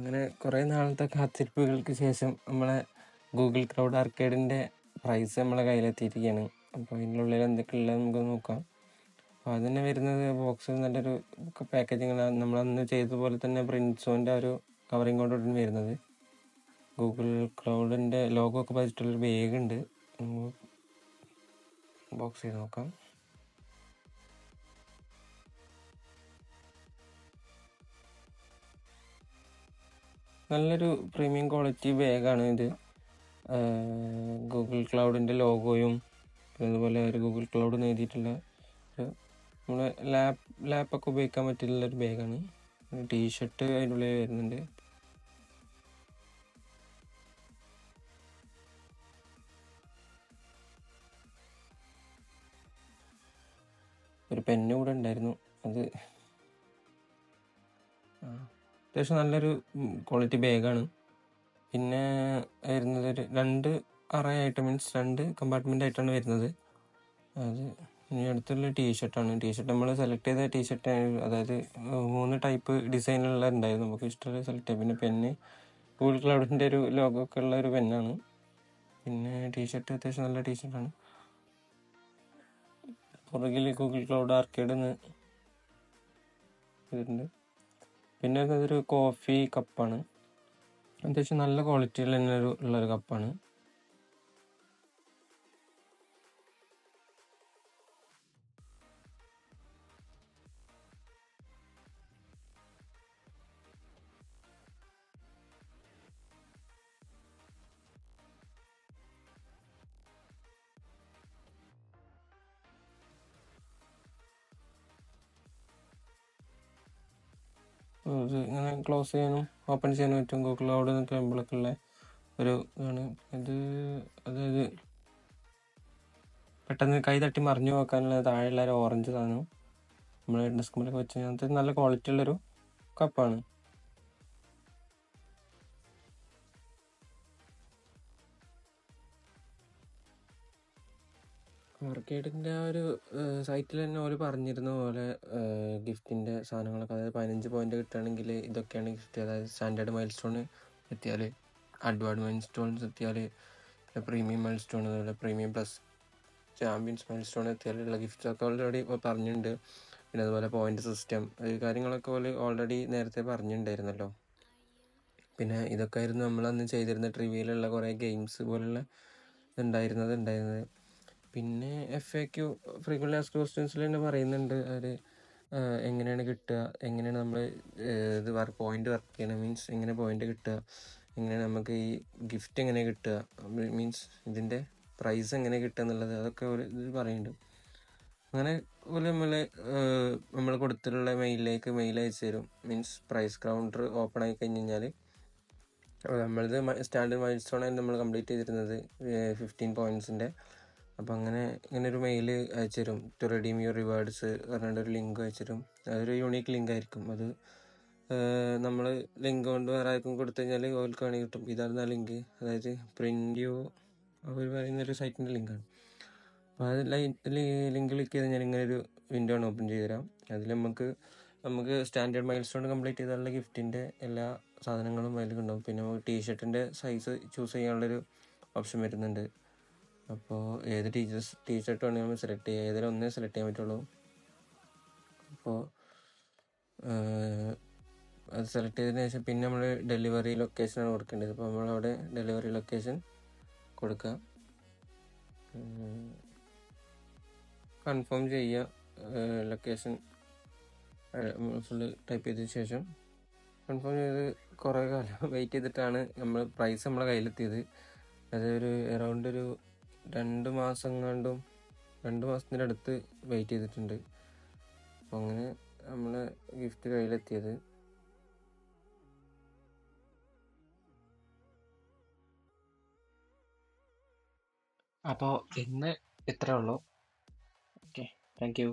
അങ്ങനെ കുറേ നാളത്തെ കാത്തിരിപ്പുകൾക്ക് ശേഷം നമ്മളെ ഗൂഗിൾ ക്ലൗഡ് ആർക്കേഡിൻ്റെ പ്രൈസ് നമ്മളെ കയ്യിലെത്തിയിരിക്കുകയാണ്. അപ്പോൾ ഇതിനുള്ളിൽ എന്തൊക്കെയുള്ളത് നമുക്ക് നോക്കാം. അപ്പോൾ അതിന് വരുന്നത് ബോക്സ് നല്ലൊരു പാക്കേജിങ് നമ്മളന്ന് ചെയ്തതുപോലെ തന്നെ പ്രിൻസോൻ്റെ ഒരു കവറിങ് കൊണ്ടാണ് വരുന്നത്. ഗൂഗിൾ ക്ലൗഡിൻ്റെ ലോഗോ ഒക്കെ പതിച്ചിട്ടുള്ളൊരു ബാഗുണ്ട്. ബോക്സ് ചെയ്ത് നോക്കാം. നല്ലൊരു പ്രീമിയം ക്വാളിറ്റി ബാഗാണ് ഇത്. ഗൂഗിൾ ക്ലൗഡിൻ്റെ ലോഗോയും അതുപോലെ ഒരു ഗൂഗിൾ ക്ലൗഡ് എഴുതിയിട്ടുള്ള ഒരു നമ്മളെ ലാപ്പൊക്കെ ഉപയോഗിക്കാൻ പറ്റിയുള്ളൊരു ബാഗാണ്. ടീഷർട്ട് അതിൻ്റെ ഉള്ളിൽ വരുന്നുണ്ട്. ഒരു പെന്ന് കൂടെ ഉണ്ടായിരുന്നു. അത് അത്യാവശ്യം നല്ലൊരു ക്വാളിറ്റി ബാഗാണ്. പിന്നെ വരുന്നത് ഒരു 2 അറയായിട്ട് മീൻസ് 2 കമ്പാർട്ട്മെൻ്റ് ആയിട്ടാണ് വരുന്നത്. അത് ഇനി അടുത്തുള്ള ടീഷർട്ടാണ്. ടീഷർട്ട് നമ്മൾ സെലക്ട് ചെയ്ത ടീഷർട്ട്, അതായത് 3 ടൈപ്പ് ഡിസൈനുള്ള ഉണ്ടായിരുന്നു. നമുക്ക് ഇഷ്ടമുള്ള സെലക്ട് ചെയ്യാം. പിന്നെ പെന്ന് ഗൂഗിൾ ക്ലൗഡിൻ്റെ ഒരു ലോഗോ ഒക്കെ ഉള്ള ഒരു പെന്നാണ്. പിന്നെ ടീഷർട്ട് അത്യാവശ്യം നല്ല ടീഷർട്ടാണ്. പുറകിൽ ഗൂഗിൾ ക്ലൗഡ് ആർക്കേഡ് ഇതുണ്ട്. പിന്നെ അതൊരു കോഫി കപ്പാണ്. അത്യാവശ്യം നല്ല ക്വാളിറ്റിയിൽ തന്നെ ഉള്ളൊരു കപ്പാണ്. ഇത് ഇങ്ങനെ ക്ലോസ് ചെയ്യാനും ഓപ്പൺ ചെയ്യാനും പറ്റും. ഗൂഗിൾ ക്ലൗഡ് ക്യാമ്പിളൊക്കെ ഉള്ള ഒരു ഇതാണ് ഇത്. അതായത് പെട്ടെന്ന് കൈ തട്ടി മറിഞ്ഞു നോക്കാനുള്ള താഴെയുള്ള ഒരു ഓറഞ്ച് സാധനം നമ്മൾ ഡെസ്ക്മേലൊക്കെ വെച്ച് കഴിഞ്ഞാൽ നല്ല ക്വാളിറ്റി ഉള്ളൊരു കപ്പാണ്. ആർക്കേഡിൻ്റെ ആ ഒരു സൈറ്റിൽ തന്നെ അവർ പറഞ്ഞിരുന്ന പോലെ ഗിഫ്റ്റിൻ്റെ സാധനങ്ങളൊക്കെ, അതായത് 15 പോയിന്റ് കിട്ടുകയാണെങ്കിൽ ഇതൊക്കെയാണ് ഗിഫ്റ്റ്. അതായത് സ്റ്റാൻഡേർഡ് മൈൽ സ്റ്റോൺ എത്തിയാൽ, അഡ്വാൻസ് മൈൽ സ്റ്റോൺസ് എത്തിയാൽ, പ്രീമിയം മൈൽ സ്റ്റോൺ, അതുപോലെ premium plus champions milestone എത്തിയാലുള്ള ഗിഫ്റ്റൊക്കെ ഓൾറെഡി പറഞ്ഞിട്ടുണ്ട്. പിന്നെ അതുപോലെ പോയിന്റ് സിസ്റ്റം കാര്യങ്ങളൊക്കെ ഓൾറെഡി നേരത്തെ പറഞ്ഞിട്ടുണ്ടായിരുന്നല്ലോ. പിന്നെ ഇതൊക്കെ ആയിരുന്നു നമ്മളന്ന് ചെയ്തിരുന്ന ട്രിവിയിലുള്ള കുറേ ഗെയിംസ് പോലുള്ള ഉണ്ടായിരുന്നത്. പിന്നെ FAQ ഫ്രീക്വൻ്റ് ആസ്ക്ഡ് ക്വസ്റ്റ്യൻസിൽ തന്നെ പറയുന്നുണ്ട് അവർ എങ്ങനെയാണ് കിട്ടുക, എങ്ങനെയാണ് നമ്മൾ ഇത് പോയിന്റ് വർക്ക് ചെയ്യണം, മീൻസ് എങ്ങനെ പോയിന്റ് കിട്ടുക, എങ്ങനെയാണ് നമുക്ക് ഈ ഗിഫ്റ്റ് എങ്ങനെ കിട്ടുക, മീൻസ് ഇതിൻ്റെ പ്രൈസ് എങ്ങനെ കിട്ടുക എന്നുള്ളത്, അതൊക്കെ ഇത് പറയുന്നുണ്ട്. അങ്ങനെ നമ്മൾ കൊടുത്തിട്ടുള്ള മെയിലിലേക്ക് മെയിൽ അയച്ചു തരും. മീൻസ് പ്രൈസ് കൗണ്ടർ ഓപ്പൺ ആയി കഴിഞ്ഞ് കഴിഞ്ഞാൽ നമ്മളത് സ്റ്റാൻഡേർഡ് മൈൽ സ്റ്റോൺ ആയിരുന്നു നമ്മൾ കംപ്ലീറ്റ് ചെയ്തിരുന്നത് 15 പോയിൻറ്റ്സിൻ്റെ. അപ്പോൾ ഇങ്ങനെ ഒരു മെയിൽ അയച്ചു തരും. ടു റെഡീം യുവർ റിവാർഡ്സ് പറഞ്ഞിട്ട് ഒരു ലിങ്ക് അയച്ചു തരും. അതൊരു യൂണീക്ക് ലിങ്ക് ആയിരിക്കും. അത് നമ്മൾ ലിങ്ക് കൊണ്ട് വേറെ ആർക്കും കൊടുത്തു കഴിഞ്ഞാൽ ഓൾക്ക് വേണമെങ്കിൽ കിട്ടും. ഇതാണ് ആ ലിങ്ക്, അതായത് പ്രിൻ്റ് യു അവർ പറയുന്നൊരു സൈറ്റിൻ്റെ ലിങ്കാണ്. അപ്പോൾ അത് ലിങ്ക് ക്ലിക്ക് ചെയ്ത് ഞാൻ ഇങ്ങനെ ഒരു വിൻഡോ ആണ് ഓപ്പൺ ചെയ്ത് തരാം. അതിൽ നമുക്ക് സ്റ്റാൻഡേർഡ് മൈൽ സ്റ്റോൺ കംപ്ലീറ്റ് ചെയ്താലുള്ള ഗിഫ്റ്റിൻ്റെ എല്ലാ സാധനങ്ങളും അതിലുണ്ടാവും. പിന്നെ നമുക്ക് ടീഷർട്ടിൻ്റെ സൈസ് ചൂസ് ചെയ്യാനുള്ളൊരു ഓപ്ഷൻ വരുന്നുണ്ട്. അപ്പോൾ ഏത് ടീഷർട്ട് വേണമെങ്കിൽ നമ്മൾ സെലക്ട് ചെയ്യുക, ഏതെങ്കിലും ഒന്നേ സെലക്ട് ചെയ്യാൻ പറ്റുള്ളൂ. അപ്പോൾ അത് സെലക്ട് ചെയ്തതിന് ശേഷം പിന്നെ നമ്മൾ ഡെലിവറി ലൊക്കേഷനാണ് കൊടുക്കേണ്ടത്. അപ്പോൾ നമ്മളവിടെ ഡെലിവറി ലൊക്കേഷൻ കൊടുക്കുക, കൺഫേം ചെയ്യുക. ലൊക്കേഷൻ ഫുള്ള് ടൈപ്പ് ചെയ്തതിന് ശേഷം കൺഫേം ചെയ്ത് കുറേ കാലം വെയിറ്റ് ചെയ്തിട്ടാണ് പ്രൈസ് നമ്മളെ കയ്യിലെത്തിയത്. അതൊരു അറൗണ്ട് ഒരു 2 മാസത്തിൻ്റെ അടുത്ത് വെയിറ്റ് ചെയ്തിട്ടുണ്ട്. അപ്പോൾ അങ്ങനെ നമ്മളെ ഗിഫ്റ്റ് കയ്യിലെത്തിയത്. അപ്പോൾ ഇന്ന് ഇത്രേ ഉള്ളൂ. Okay, thank you.